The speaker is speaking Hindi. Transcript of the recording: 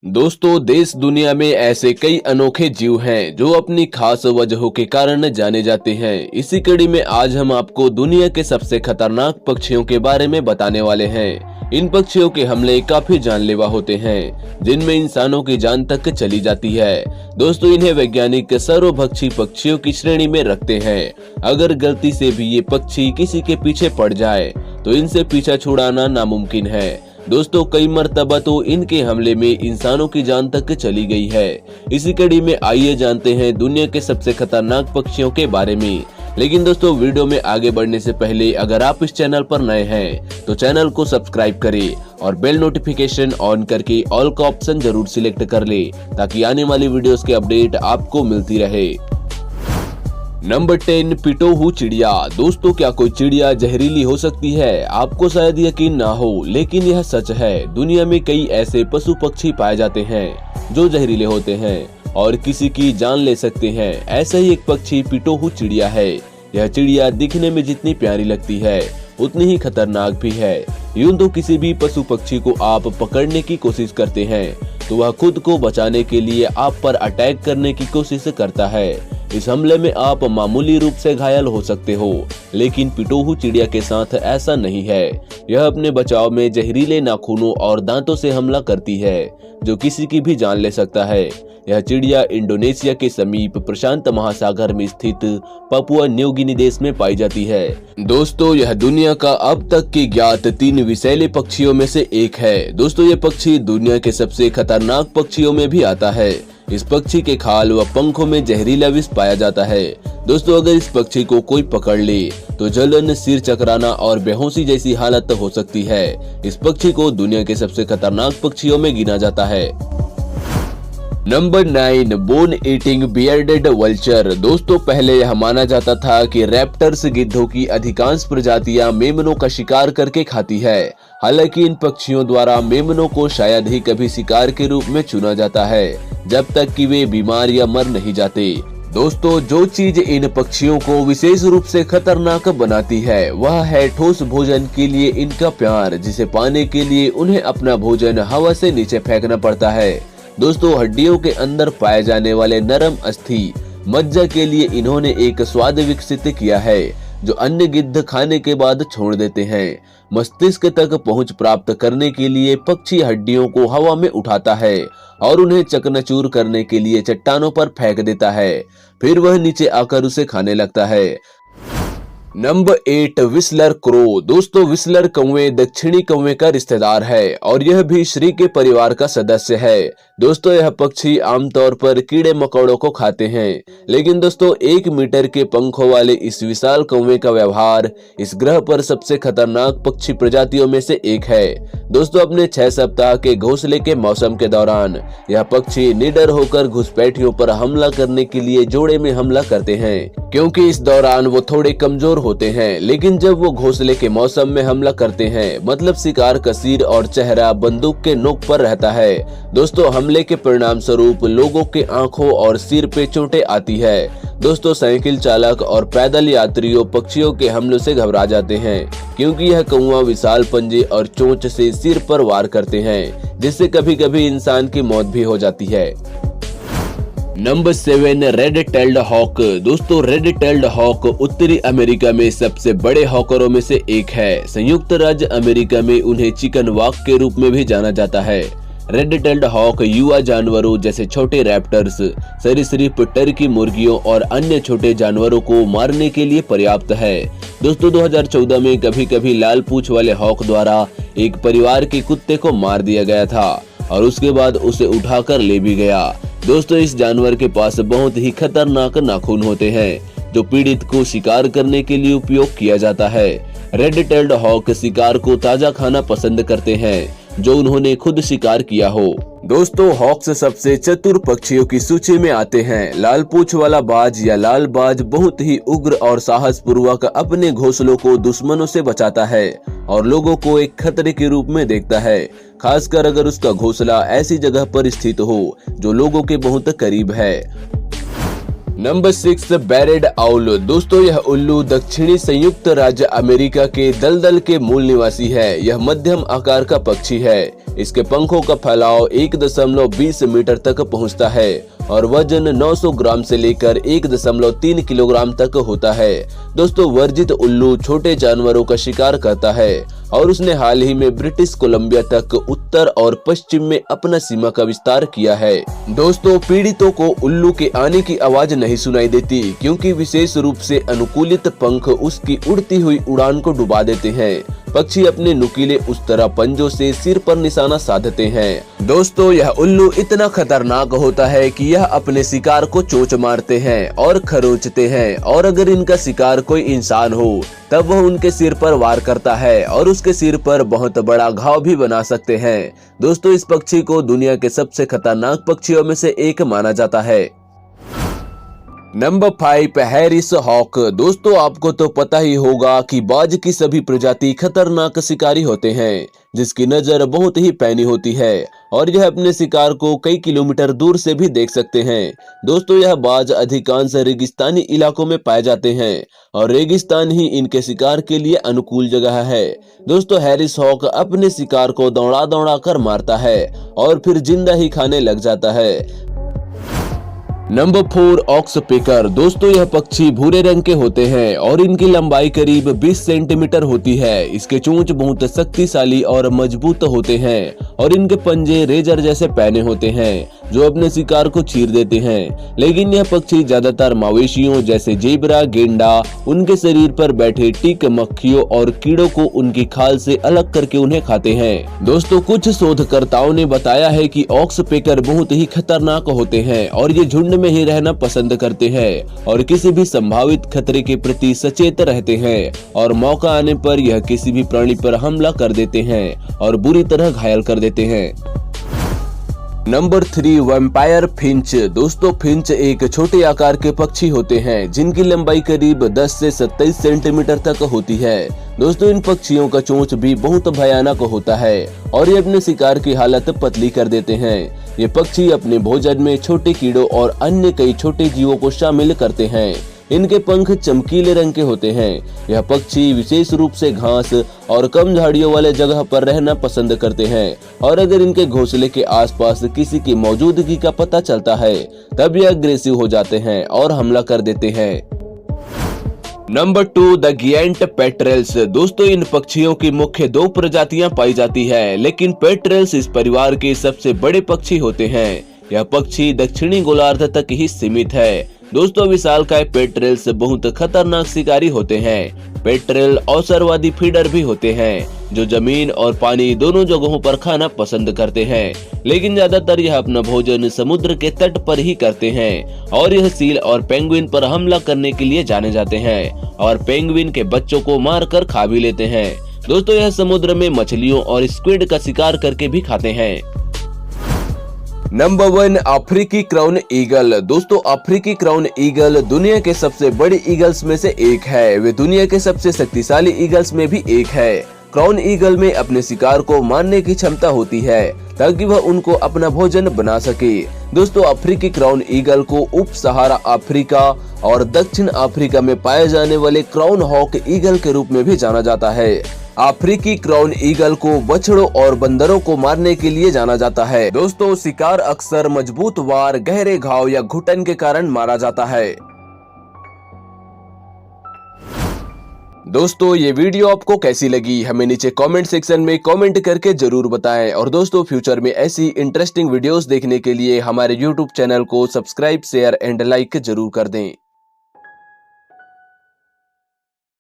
दोस्तों, देश दुनिया में ऐसे कई अनोखे जीव हैं जो अपनी खास वजहों के कारण जाने जाते हैं। इसी कड़ी में आज हम आपको दुनिया के सबसे खतरनाक पक्षियों के बारे में बताने वाले हैं। इन पक्षियों के हमले काफी जानलेवा होते हैं, जिनमें इंसानों की जान तक चली जाती है। दोस्तों, इन्हें वैज्ञानिक सर्वभक्षी पक्षियों की श्रेणी में रखते हैं। अगर गलती से भी ये पक्षी किसी के पीछे पड़ जाए तो इनसे पीछा छुड़ाना नामुमकिन है। दोस्तों, कई मर्तबा तो इनके हमले में इंसानों की जान तक चली गई है। इसी कड़ी में आइए जानते हैं दुनिया के सबसे खतरनाक पक्षियों के बारे में। लेकिन दोस्तों, वीडियो में आगे बढ़ने से पहले अगर आप इस चैनल पर नए हैं तो चैनल को सब्सक्राइब करें और बेल नोटिफिकेशन ऑन करके ऑल का ऑप्शन जरूर सिलेक्ट कर ले, ताकि आने वाली वीडियोस के अपडेट आपको मिलती रहे। नंबर 10, पिटोहू चिड़िया। दोस्तों, क्या कोई चिड़िया जहरीली हो सकती है? आपको शायद यकीन ना हो, लेकिन यह सच है। दुनिया में कई ऐसे पशु पक्षी पाए जाते हैं जो जहरीले होते हैं और किसी की जान ले सकते हैं। ऐसा ही एक पक्षी पिटोहू चिड़िया है। यह चिड़िया दिखने में जितनी प्यारी लगती है उतनी ही खतरनाक भी है। यूं तो किसी भी पशु पक्षी को आप पकड़ने की कोशिश करते हैं तो वह खुद को बचाने के लिए आप पर अटैक करने की कोशिश करता है। इस हमले में आप मामूली रूप से घायल हो सकते हो, लेकिन पिटोहू चिड़िया के साथ ऐसा नहीं है। यह अपने बचाव में जहरीले नाखूनों और दांतों से हमला करती है, जो किसी की भी जान ले सकता है। यह चिड़िया इंडोनेशिया के समीप प्रशांत महासागर में स्थित पापुआ न्यू गिनी देश में पाई जाती है। दोस्तों, यह दुनिया का अब तक के ज्ञात 3 विषैले पक्षियों में से एक है। दोस्तों, ये पक्षी दुनिया के सबसे खतरनाक पक्षियों में भी आता है। इस पक्षी के खाल व पंखों में जहरीला विष पाया जाता है। दोस्तों, अगर इस पक्षी को कोई पकड़ ले तो जलन, सिर चकराना और बेहोशी जैसी हालत हो सकती है। इस पक्षी को दुनिया के सबसे खतरनाक पक्षियों में गिना जाता है। Number 9, bone eating bearded vulture. दोस्तों, पहले यह माना जाता था कि रैप्टर्स गिद्धों की अधिकांश प्रजातियां मेमनों का शिकार करके खाती है। हालांकि इन पक्षियों द्वारा मेमनों को शायद ही कभी शिकार के रूप में चुना जाता है, जब तक कि वे बीमार या मर नहीं जाते। दोस्तों, जो चीज इन पक्षियों को विशेष रूप से खतरनाक बनाती है वह है ठोस भोजन के लिए इनका प्यार, जिसे पाने के लिए उन्हें अपना भोजन हवा से नीचे फेंकना पड़ता है। दोस्तों, हड्डियों के अंदर पाए जाने वाले नरम अस्थि मज्जा के लिए इन्होंने एक स्वाद विकसित किया है, जो अन्य गिद्ध खाने के बाद छोड़ देते हैं। मस्तिष्क तक पहुंच प्राप्त करने के लिए पक्षी हड्डियों को हवा में उठाता है और उन्हें चकनाचूर करने के लिए चट्टानों पर फेंक देता है। फिर वह नीचे आकर उसे खाने लगता है। Number 8, Whistler crow. दोस्तों, व्हिस्लर कौवे दक्षिणी कौवे का रिश्तेदार है और यह भी श्री के परिवार का सदस्य है। दोस्तों, यह पक्षी आमतौर पर कीड़े मकोड़ों को खाते हैं, लेकिन दोस्तों 1 मीटर के पंखों वाले इस विशाल कौवे का व्यवहार इस ग्रह पर सबसे खतरनाक पक्षी प्रजातियों में से एक है। दोस्तों, अपने 6 सप्ताह के घोंसले के मौसम के दौरान यह पक्षी निडर होकर घुसपैठियों पर हमला करने के लिए जोड़े में हमला करते हैं, क्योंकि इस दौरान वो थोड़े कमजोर होते हैं। लेकिन जब वो घोंसले के मौसम में हमला करते हैं, मतलब शिकार का सिर और चेहरा बंदूक के नोक पर रहता है। दोस्तों, हमले के परिणाम स्वरूप लोगों के आंखों और सिर पे चोटें आती है। दोस्तों, साइकिल चालक और पैदल यात्रियों पक्षियों के हमलों से घबरा जाते हैं, क्योंकि यह कौवा विशाल पंजे और चोंच से सिर पर वार करते हैं, जिससे कभी कभी इंसान की मौत भी हो जाती है। Number 7, red tailed hawk. दोस्तों, रेड टेल्ड हॉक उत्तरी अमेरिका में सबसे बड़े हॉकरों में से एक है। संयुक्त राज्य अमेरिका में उन्हें चिकन वॉक के रूप में भी जाना जाता है। रेड टेल्ड हॉक युवा जानवरों जैसे छोटे रैप्टर्स, सरीसृप, टर्की मुर्गियों और अन्य छोटे जानवरों को मारने के लिए पर्याप्त है। दोस्तों, 2014 में कभी कभी लाल पूंछ वाले हॉक द्वारा एक परिवार के कुत्ते को मार दिया गया था और उसके बाद उसे उठाकर ले भी गया। दोस्तों, इस जानवर के पास बहुत ही खतरनाक नाखून होते हैं, जो पीड़ित को शिकार करने के लिए उपयोग किया जाता है। रेड टेल्ड हॉक शिकार को ताजा खाना पसंद करते हैं, जो उन्होंने खुद शिकार किया हो। दोस्तों, हॉक्स सबसे चतुर पक्षियों की सूची में आते हैं। लाल पूंछ वाला बाज या लाल बाज बहुत ही उग्र और साहस पूर्वक अपने घोंसलों को दुश्मनों से बचाता है और लोगों को एक खतरे के रूप में देखता है, खासकर अगर उसका घोंसला ऐसी जगह पर स्थित हो जो लोगों के बहुत करीब है। Number 6 barred owl. दोस्तों यह उल्लू दक्षिणी संयुक्त राज्य अमेरिका के दलदल के मूल निवासी है। यह मध्यम आकार का पक्षी है। इसके पंखों का फैलाव 1.20 मीटर तक पहुंचता है और वजन 900 ग्राम से लेकर 1.3 किलोग्राम तक होता है। दोस्तों वर्जित उल्लू छोटे जानवरों का शिकार करता है और उसने हाल ही में ब्रिटिश कोलंबिया तक उत्तर और पश्चिम में अपना सीमा का विस्तार किया है। दोस्तों पीड़ितों को उल्लू के आने की आवाज नहीं सुनाई देती क्योंकि विशेष रूप से अनुकूलित पंख उसकी उड़ती हुई उड़ान को डुबा देते हैं। पक्षी अपने नुकीले उस तरह पंजों से सिर पर निशाना साधते हैं। दोस्तों यह उल्लू इतना खतरनाक होता है कि यह अपने शिकार को चोंच मारते हैं और खरोंचते हैं और अगर इनका शिकार कोई इंसान हो तब वह उनके सिर पर वार करता है और उसके सिर पर बहुत बड़ा घाव भी बना सकते हैं। दोस्तों इस पक्षी को दुनिया के सबसे खतरनाक पक्षियों में से एक माना जाता है। Number 5 Harris hawk. दोस्तों आपको तो पता ही होगा कि बाज की सभी प्रजाति खतरनाक शिकारी होते हैं जिसकी नजर बहुत ही पैनी होती है और यह अपने शिकार को कई किलोमीटर दूर से भी देख सकते हैं। दोस्तों यह बाज अधिकांश रेगिस्तानी इलाकों में पाए जाते हैं और रेगिस्तान ही इनके शिकार के लिए अनुकूल जगह है। दोस्तों हैरिस हॉक अपने शिकार को दौड़ा दौड़ा कर मारता है और फिर जिंदा ही खाने लग जाता है। Number 4 oxpecker. दोस्तों यह पक्षी भूरे रंग के होते हैं और इनकी लंबाई करीब 20 सेंटीमीटर होती है। इसके चोंच बहुत शक्तिशाली और मजबूत होते हैं और इनके पंजे रेजर जैसे पैने होते हैं जो अपने शिकार को चीर देते हैं। लेकिन यह पक्षी ज्यादातर मवेशियों जैसे जेबरा, गेंडा, उनके शरीर पर बैठे टिक, मक्खियों और कीड़ों को उनकी खाल से अलग करके उन्हें खाते हैं। दोस्तों कुछ शोधकर्ताओं ने बताया है कि ऑक्स पिकर बहुत ही खतरनाक होते हैं और ये झुंड में ही रहना पसंद करते हैं और किसी भी संभावित खतरे के प्रति सचेत रहते हैं और मौका आने पर यह किसी भी प्राणी पर हमला कर देते हैं और बुरी तरह घायल कर देते हैं। Number 3 vampire Finch. दोस्तों फिंच एक छोटे आकार के पक्षी होते हैं जिनकी लंबाई करीब 10 से 27 सेंटीमीटर तक होती है। दोस्तों इन पक्षियों का चोंच भी बहुत भयानक होता है और ये अपने शिकार की हालत पतली कर देते हैं। ये पक्षी अपने भोजन में छोटे कीड़ों और अन्य कई छोटे जीवों को शामिल करते हैं। इनके पंख चमकीले रंग के होते हैं। यह पक्षी विशेष रूप से घास और कम झाड़ियों वाले जगह पर रहना पसंद करते हैं और अगर इनके घोंसले के आसपास किसी की मौजूदगी का पता चलता है तब ये अग्रेसिव हो जाते हैं और हमला कर देते हैं। Number 2 the giant petrels. दोस्तों इन पक्षियों की मुख्य 2 प्रजातियां पाई जाती है लेकिन पेट्रेल्स इस परिवार के सबसे बड़े पक्षी होते हैं। यह पक्षी दक्षिणी गोलार्ध तक ही सीमित है। दोस्तों विशालकाय पेट्रेल्स बहुत खतरनाक शिकारी होते हैं। पेट्रेल अवसरवादी फीडर भी होते हैं जो जमीन और पानी दोनों जगहों पर खाना पसंद करते हैं लेकिन ज्यादातर यह अपना भोजन समुद्र के तट पर ही करते हैं और यह सील और पेंगुइन पर हमला करने के लिए जाने जाते हैं और पेंगुइन के बच्चों को मारकर खा भी लेते हैं। दोस्तों यह समुद्र में मछलियों और स्क्विड का शिकार करके भी खाते हैं। नंबर 1 अफ्रीकी क्राउन ईगल। दोस्तों अफ्रीकी क्राउन ईगल दुनिया के सबसे बड़े ईगल्स में से एक है। वे दुनिया के सबसे शक्तिशाली ईगल्स में भी एक है। क्राउन ईगल में अपने शिकार को मारने की क्षमता होती है ताकि वह उनको अपना भोजन बना सके। दोस्तों अफ्रीकी क्राउन ईगल को उप सहारा अफ्रीका और दक्षिण अफ्रीका में पाए जाने वाले क्राउन हॉक ईगल के रूप में भी जाना जाता है। अफ्रीकी क्राउन ईगल को बछड़ों और बंदरों को मारने के लिए जाना जाता है। दोस्तों शिकार अक्सर मजबूत वार, गहरे घाव या घुटन के कारण मारा जाता है। दोस्तों ये वीडियो आपको कैसी लगी हमें नीचे कमेंट सेक्शन में कमेंट करके जरूर बताएं और दोस्तों फ्यूचर में ऐसी इंटरेस्टिंग वीडियोस देखने के लिए हमारे यूट्यूब चैनल को सब्सक्राइब, शेयर एंड लाइक जरूर कर दें।